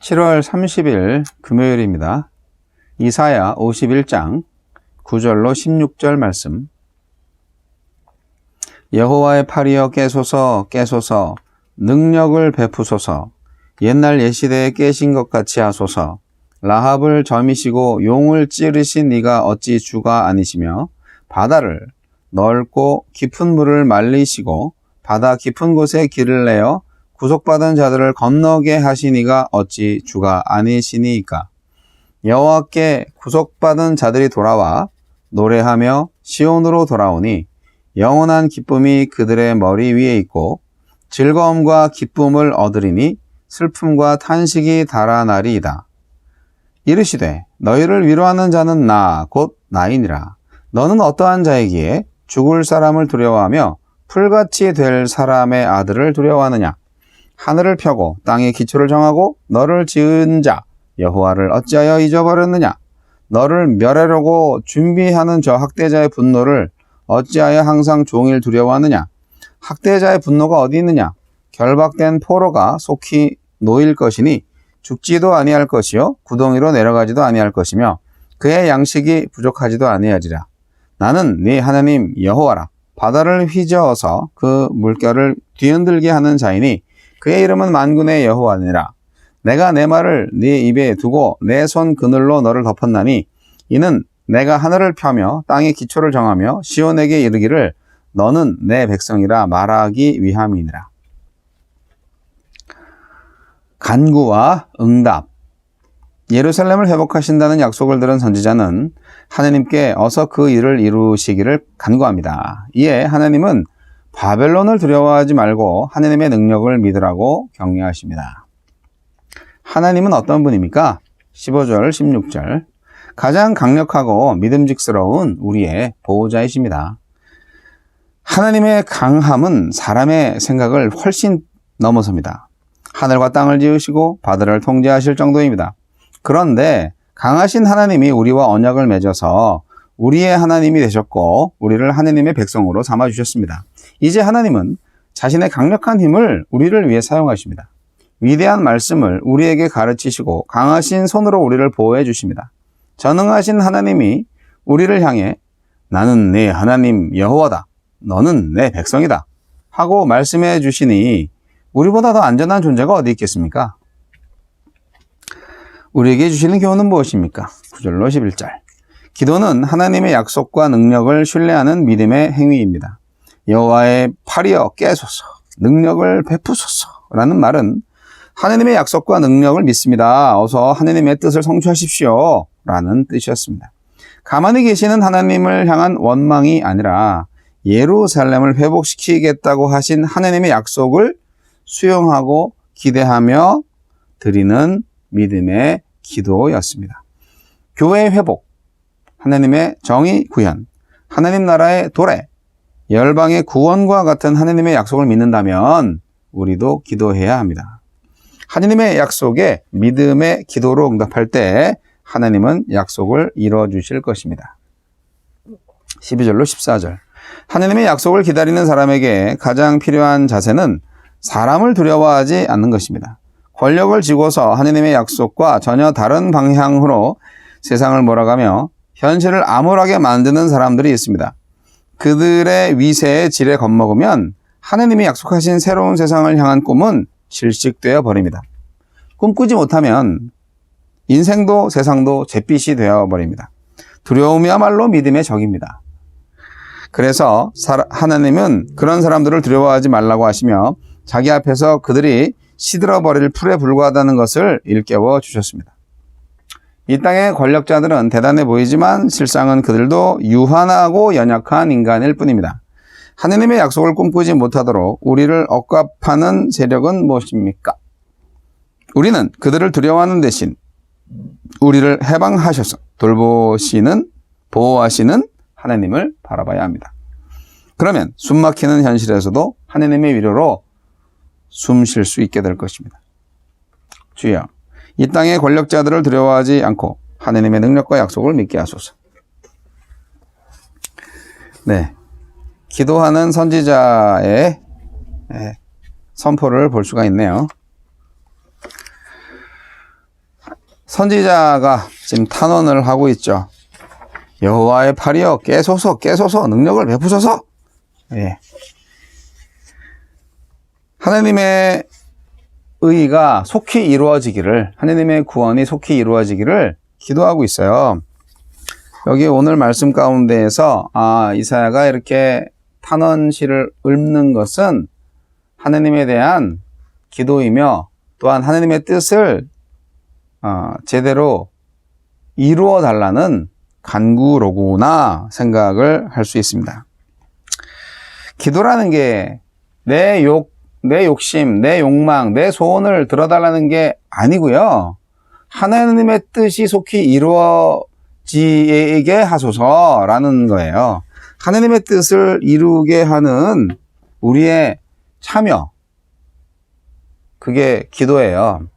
7월 30일 금요일입니다. 이사야 51장 9절로 16절 말씀. 여호와의 팔이여 깨소서 깨소서 능력을 베푸소서 옛날 옛시대에 깨신 것 같이 하소서. 라합을 점이시고 용을 찌르신 이가 어찌 주가 아니시며 바다를 넓고 깊은 물을 말리시고 바다 깊은 곳에 길을 내어 구속받은 자들을 건너게 하신 이가 어찌 주가 아니시니이까. 여호와께 구속받은 자들이 돌아와 노래하며 시온으로 돌아오니 영원한 기쁨이 그들의 머리 위에 있고 즐거움과 기쁨을 얻으리니 슬픔과 탄식이 달아나리이다. 이르시되 너희를 위로하는 자는 나 곧 나이니라. 너는 어떠한 자이기에 죽을 사람을 두려워하며 풀같이 될 사람의 아들을 두려워하느냐. 하늘을 펴고 땅에 기초를 정하고 너를 지은 자 여호와를 어찌하여 잊어버렸느냐. 너를 멸하려고 준비하는 저 학대자의 분노를 어찌하여 항상 종일 두려워하느냐. 학대자의 분노가 어디 있느냐. 결박된 포로가 속히 놓일 것이니 죽지도 아니할 것이요 구덩이로 내려가지도 아니할 것이며 그의 양식이 부족하지도 아니하리라. 나는 네 하나님 여호와라. 바다를 휘저어서 그 물결을 뒤흔들게 하는 자이니 그의 이름은 만군의 여호와니라. 내가 내 말을 네 입에 두고 내 손 그늘로 너를 덮었나니 이는 내가 하늘을 펴며 땅의 기초를 정하며 시온에게 이르기를 너는 내 백성이라 말하기 위함이니라. 간구와 응답. 예루살렘을 회복하신다는 약속을 들은 선지자는 하나님께 어서 그 일을 이루시기를 간구합니다. 이에 하나님은 바벨론을 두려워하지 말고 하나님의 능력을 믿으라고 격려하십니다. 하나님은 어떤 분입니까? 15절, 16절. 가장 강력하고 믿음직스러운 우리의 보호자이십니다. 하나님의 강함은 사람의 생각을 훨씬 넘어섭니다. 하늘과 땅을 지으시고 바다를 통제하실 정도입니다. 그런데 강하신 하나님이 우리와 언약을 맺어서 우리의 하나님이 되셨고 우리를 하나님의 백성으로 삼아주셨습니다. 이제 하나님은 자신의 강력한 힘을 우리를 위해 사용하십니다. 위대한 말씀을 우리에게 가르치시고 강하신 손으로 우리를 보호해 주십니다. 전능하신 하나님이 우리를 향해 나는 네 하나님 여호와다. 너는 내 백성이다. 하고 말씀해 주시니 우리보다 더 안전한 존재가 어디 있겠습니까? 우리에게 주시는 교훈은 무엇입니까? 9절로 11절. 기도는 하나님의 약속과 능력을 신뢰하는 믿음의 행위입니다. 여호와의 팔이여 깨소서 능력을 베푸소서 라는 말은 하나님의 약속과 능력을 믿습니다. 어서 하나님의 뜻을 성취하십시오 라는 뜻이었습니다. 가만히 계시는 하나님을 향한 원망이 아니라 예루살렘을 회복시키겠다고 하신 하나님의 약속을 수용하고 기대하며 드리는 믿음의 기도였습니다. 교회의 회복, 하나님의 정의 구현, 하나님 나라의 도래, 열방의 구원과 같은 하나님의 약속을 믿는다면 우리도 기도해야 합니다. 하나님의 약속에 믿음의 기도로 응답할 때 하나님은 약속을 이뤄주실 것입니다. 12절로 14절. 하나님의 약속을 기다리는 사람에게 가장 필요한 자세는 사람을 두려워하지 않는 것입니다. 권력을 쥐고서 하나님의 약속과 전혀 다른 방향으로 세상을 몰아가며 현실을 암울하게 만드는 사람들이 있습니다. 그들의 위세의 질에 겁먹으면 하나님이 약속하신 새로운 세상을 향한 꿈은 질식되어 버립니다. 꿈꾸지 못하면 인생도 세상도 잿빛이 되어버립니다. 두려움이야말로 믿음의 적입니다. 그래서 하나님은 그런 사람들을 두려워하지 말라고 하시며 자기 앞에서 그들이 시들어버릴 풀에 불과하다는 것을 일깨워 주셨습니다. 이 땅의 권력자들은 대단해 보이지만 실상은 그들도 유한하고 연약한 인간일 뿐입니다. 하나님의 약속을 꿈꾸지 못하도록 우리를 억압하는 세력은 무엇입니까? 우리는 그들을 두려워하는 대신 우리를 해방하셔서 돌보시는, 보호하시는 하나님을 바라봐야 합니다. 그러면 숨막히는 현실에서도 하나님의 위로로 숨 쉴 수 있게 될 것입니다. 주여, 이 땅의 권력자들을 두려워하지 않고 하나님의 능력과 약속을 믿게 하소서. 네, 기도하는 선지자의 선포를 볼 수가 있네요. 선지자가 지금 탄원을 하고 있죠. 여호와의 팔이여 깨소서 깨소서 능력을 베푸소서. 예. 하나님의 의가 속히 이루어지기를, 하나님의 구원이 속히 이루어지기를 기도하고 있어요. 여기 오늘 말씀 가운데에서 이사야가 이렇게 탄원시를 읊는 것은 하나님에 대한 기도이며 또한 하나님의 뜻을 제대로 이루어 달라는 간구로구나 생각을 할 수 있습니다. 기도라는 게 내 욕심, 내 욕망, 내 소원을 들어달라는 게 아니고요. 하나님의 뜻이 속히 이루어지게 하소서라는 거예요. 하나님의 뜻을 이루게 하는 우리의 참여, 그게 기도예요.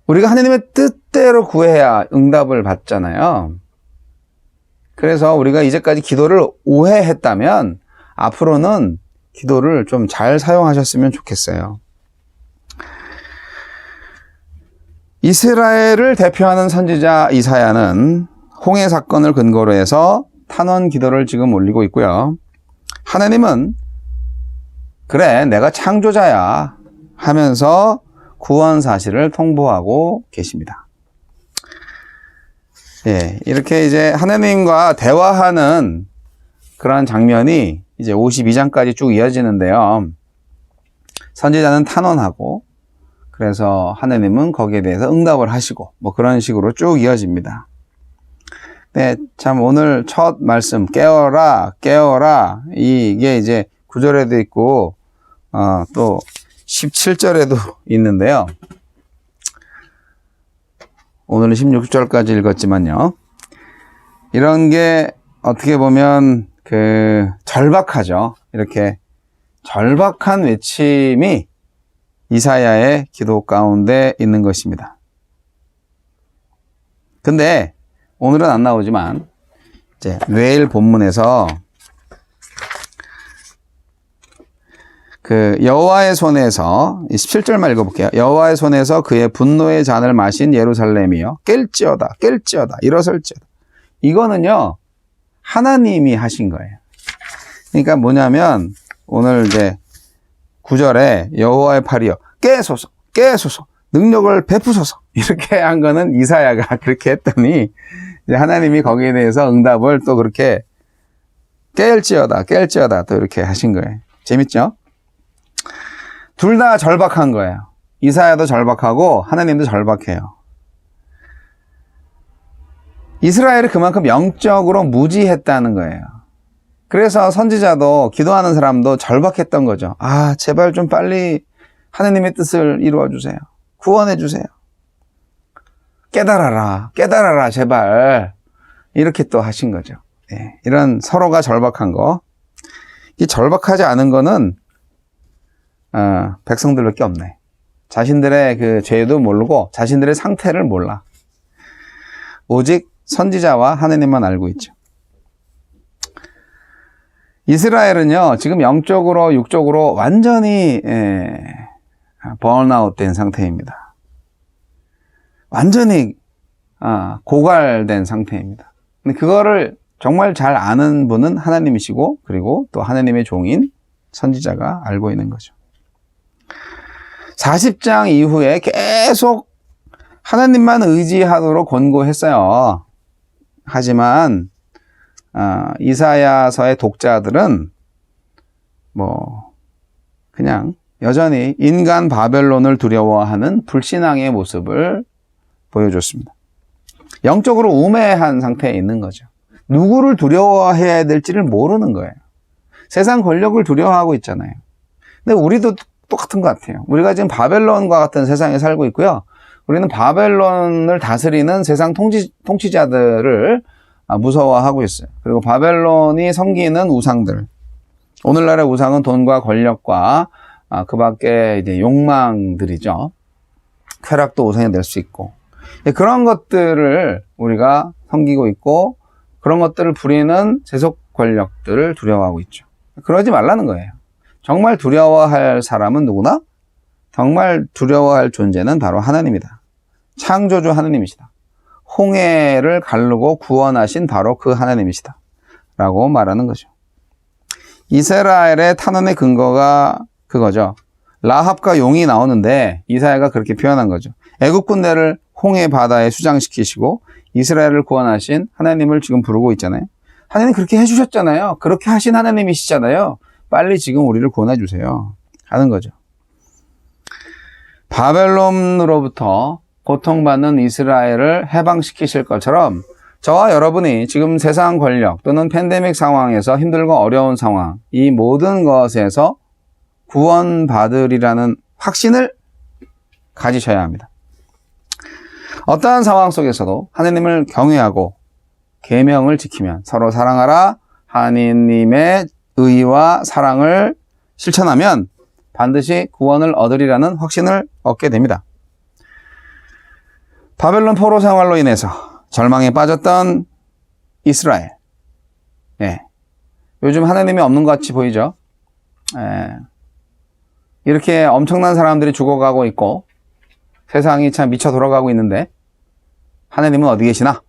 우리가 하나님의 뜻대로 구해야 응답을 받잖아요. 그래서 우리가 이제까지 기도를 오해했다면 앞으로는 기도를 좀 잘 사용하셨으면 좋겠어요. 이스라엘을 대표하는 선지자 이사야는 홍해 사건을 근거로 해서 탄원 기도를 지금 올리고 있고요. 하나님은 그래 내가 창조자야 하면서 구원 사실을 통보하고 계십니다. 예, 이렇게 이제 하나님과 대화하는 그런 장면이 이제 52장까지 쭉 이어지는데요. 선지자는 탄원하고 그래서 하나님은 거기에 대해서 응답을 하시고 뭐 그런 식으로 쭉 이어집니다. 네, 참 오늘 첫 말씀 깨어라 깨어라 이게 이제 9절에도 있고 또 17절에도 있는데요. 오늘은 16절까지 읽었지만요. 이런 게 어떻게 보면 절박하죠. 이렇게 절박한 외침이 이사야의 기도 가운데 있는 것입니다. 근데 오늘은 안 나오지만 이제 내일 본문에서 여호와의 손에서 17절만 읽어볼게요. 여호와의 손에서 그의 분노의 잔을 마신 예루살렘이여 깰지어다 깰지어다 일어설지어다. 이거는요 하나님이 하신 거예요. 그러니까 뭐냐면 오늘 이제 9절에 여호와의 팔이여 깨소서 깨소서 능력을 베푸소서 이렇게 한 거는 이사야가 그렇게 했더니 이제 하나님이 거기에 대해서 응답을 또 그렇게 깰지어다 또 이렇게 하신 거예요. 재밌죠? 둘 다 절박한 거예요. 이사야도 절박하고 하나님도 절박해요. 이스라엘이 그만큼 영적으로 무지했다는 거예요. 그래서 선지자도 기도하는 사람도 절박했던 거죠. 제발 좀 빨리 하나님의 뜻을 이루어 주세요. 구원해 주세요. 깨달아라 제발. 이렇게 또 하신 거죠. 네, 이런 서로가 절박한 거. 이 절박하지 않은 거는 백성들밖에 없네. 자신들의 그 죄도 모르고 자신들의 상태를 몰라. 오직 선지자와 하나님만 알고 있죠. 이스라엘은요 지금 영적으로 육적으로 완전히 번아웃 된 상태입니다. 완전히 고갈된 상태입니다. 근데 그거를 정말 잘 아는 분은 하나님이시고 그리고 또 하나님의 종인 선지자가 알고 있는 거죠. 40장 이후에 계속 하나님만 의지하도록 권고했어요. 하지만 이사야서의 독자들은 그냥 여전히 인간 바벨론을 두려워하는 불신앙의 모습을 보여줬습니다. 영적으로 우매한 상태에 있는 거죠. 누구를 두려워해야 될지를 모르는 거예요. 세상 권력을 두려워하고 있잖아요. 근데 우리도 똑같은 것 같아요. 우리가 지금 바벨론과 같은 세상에 살고 있고요. 우리는 바벨론을 다스리는 세상 통치자들을 무서워하고 있어요. 그리고 바벨론이 섬기는 우상들. 오늘날의 우상은 돈과 권력과 그 밖에 이제 욕망들이죠. 쾌락도 우상이 될 수 있고. 그런 것들을 우리가 섬기고 있고, 그런 것들을 부리는 세속 권력들을 두려워하고 있죠. 그러지 말라는 거예요. 정말 두려워할 사람은 누구나 정말 두려워할 존재는 바로 하나님이다. 창조주 하나님이시다. 홍해를 가르고 구원하신 바로 그 하나님이시다. 라고 말하는 거죠. 이스라엘의 탄원의 근거가 그거죠. 라합과 용이 나오는데 이사야가 그렇게 표현한 거죠. 애국 군대를 홍해 바다에 수장시키시고 이스라엘을 구원하신 하나님을 지금 부르고 있잖아요. 하나님 그렇게 해주셨잖아요. 그렇게 하신 하나님이시잖아요. 빨리 지금 우리를 구원해 주세요. 하는 거죠. 바벨론으로부터 고통받는 이스라엘을 해방시키실 것처럼 저와 여러분이 지금 세상 권력 또는 팬데믹 상황에서 힘들고 어려운 상황, 이 모든 것에서 구원받으리라는 확신을 가지셔야 합니다. 어떠한 상황 속에서도 하나님을 경외하고 계명을 지키면 서로 사랑하라 하나님의 의와 사랑을 실천하면 반드시 구원을 얻으리라는 확신을 얻게 됩니다. 바벨론 포로 생활로 인해서 절망에 빠졌던 이스라엘. 예. 요즘 하나님이 없는 것 같이 보이죠? 예. 이렇게 엄청난 사람들이 죽어가고 있고 세상이 참 미쳐 돌아가고 있는데 하나님은 어디 계시나?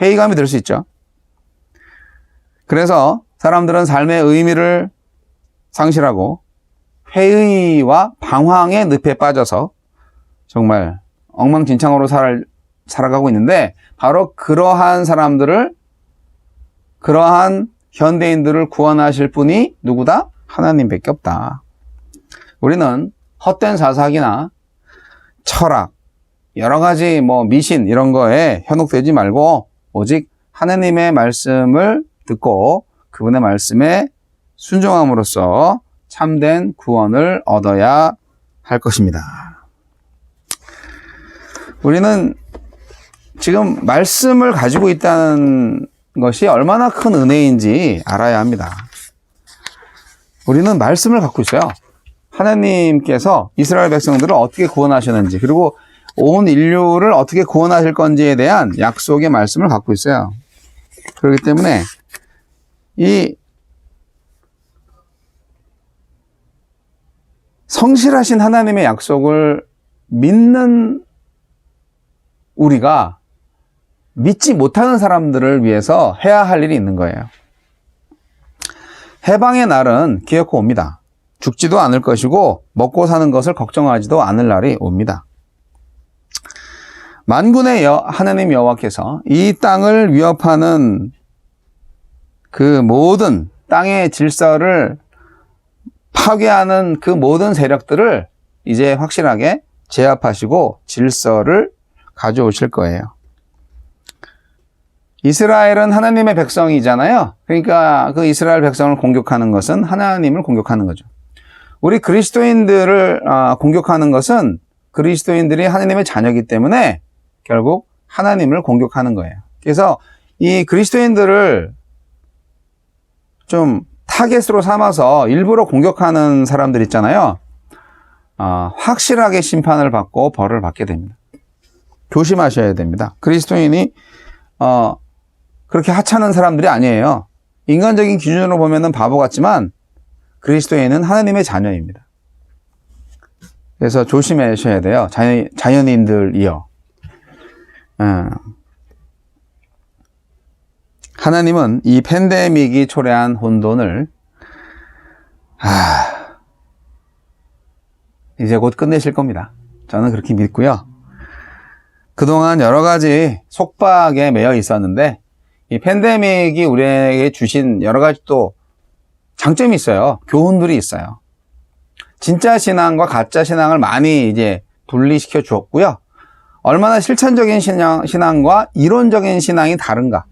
회의감이 들 수 있죠. 그래서 사람들은 삶의 의미를 상실하고 회의와 방황의 늪에 빠져서 정말 엉망진창으로 살아가고 있는데 바로 그러한 사람들을, 그러한 현대인들을 구원하실 분이 누구다? 하나님밖에 없다. 우리는 헛된 사사기나 철학, 여러 가지 미신 이런 거에 현혹되지 말고 오직 하나님의 말씀을 듣고 그분의 말씀에 순종함으로써 참된 구원을 얻어야 할 것입니다. 우리는 지금 말씀을 가지고 있다는 것이 얼마나 큰 은혜인지 알아야 합니다. 우리는 말씀을 갖고 있어요. 하나님께서 이스라엘 백성들을 어떻게 구원하셨는지, 그리고 온 인류를 어떻게 구원하실 건지에 대한 약속의 말씀을 갖고 있어요. 그렇기 때문에 이 성실하신 하나님의 약속을 믿는 우리가 믿지 못하는 사람들을 위해서 해야 할 일이 있는 거예요. 해방의 날은 기어코 옵니다. 죽지도 않을 것이고 먹고 사는 것을 걱정하지도 않을 날이 옵니다. 만군의 하나님 여호와께서 이 땅을 위협하는 그 모든 땅의 질서를 파괴하는 그 모든 세력들을 이제 확실하게 제압하시고 질서를 가져오실 거예요. 이스라엘은 하나님의 백성이잖아요. 그러니까 그 이스라엘 백성을 공격하는 것은 하나님을 공격하는 거죠. 우리 그리스도인들을 공격하는 것은 그리스도인들이 하나님의 자녀이기 때문에 결국 하나님을 공격하는 거예요. 그래서 이 그리스도인들을 좀 타겟으로 삼아서 일부러 공격하는 사람들 있잖아요. 확실하게 심판을 받고 벌을 받게 됩니다. 조심하셔야 됩니다. 그리스도인이 그렇게 하찮은 사람들이 아니에요. 인간적인 기준으로 보면은 바보 같지만 그리스도인은 하나님의 자녀입니다. 그래서 조심하셔야 돼요. 자연인들이요. 하나님은 이 팬데믹이 초래한 혼돈을 이제 곧 끝내실 겁니다. 저는 그렇게 믿고요. 그동안 여러 가지 속박에 매여 있었는데 이 팬데믹이 우리에게 주신 여러 가지 또 장점이 있어요. 교훈들이 있어요. 진짜 신앙과 가짜 신앙을 많이 이제 분리시켜 주었고요. 얼마나 실천적인 신앙과 이론적인 신앙이 다른가.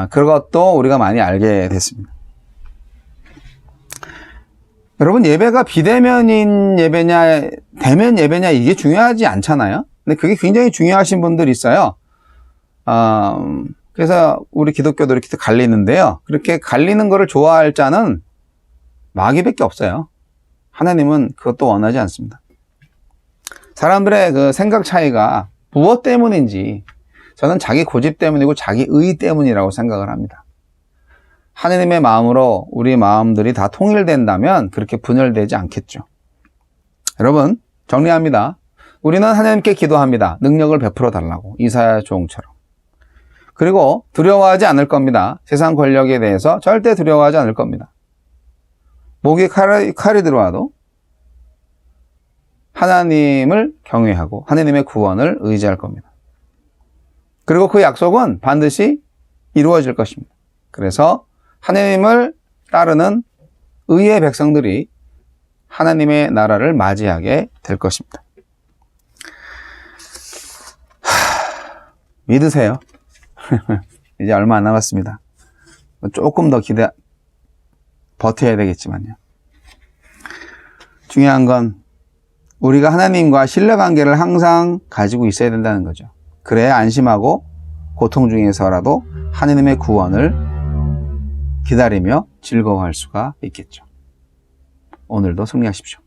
그것도 우리가 많이 알게 됐습니다. 여러분, 예배가 비대면인 예배냐, 대면 예배냐, 이게 중요하지 않잖아요? 근데 그게 굉장히 중요하신 분들이 있어요. 그래서 우리 기독교도 이렇게 갈리는데요. 그렇게 갈리는 거를 좋아할 자는 마귀밖에 없어요. 하나님은 그것도 원하지 않습니다. 사람들의 그 생각 차이가 무엇 때문인지 저는 자기 고집 때문이고 자기 의 때문이라고 생각을 합니다. 하나님의 마음으로 우리 마음들이 다 통일된다면 그렇게 분열되지 않겠죠. 여러분, 정리합니다. 우리는 하나님께 기도합니다. 능력을 베풀어 달라고. 이사야 종처럼. 그리고 두려워하지 않을 겁니다. 세상 권력에 대해서 절대 두려워하지 않을 겁니다. 목에 칼이 들어와도 하나님을 경외하고 하나님의 구원을 의지할 겁니다. 그리고 그 약속은 반드시 이루어질 것입니다. 그래서 하나님을 따르는 의의 백성들이 하나님의 나라를 맞이하게 될 것입니다. 믿으세요. 이제 얼마 안 남았습니다. 조금 더 버텨야 되겠지만요. 중요한 건 우리가 하나님과 신뢰관계를 항상 가지고 있어야 된다는 거죠. 그래야 안심하고 고통 중에서라도 하나님의 구원을 기다리며 즐거워할 수가 있겠죠. 오늘도 승리하십시오.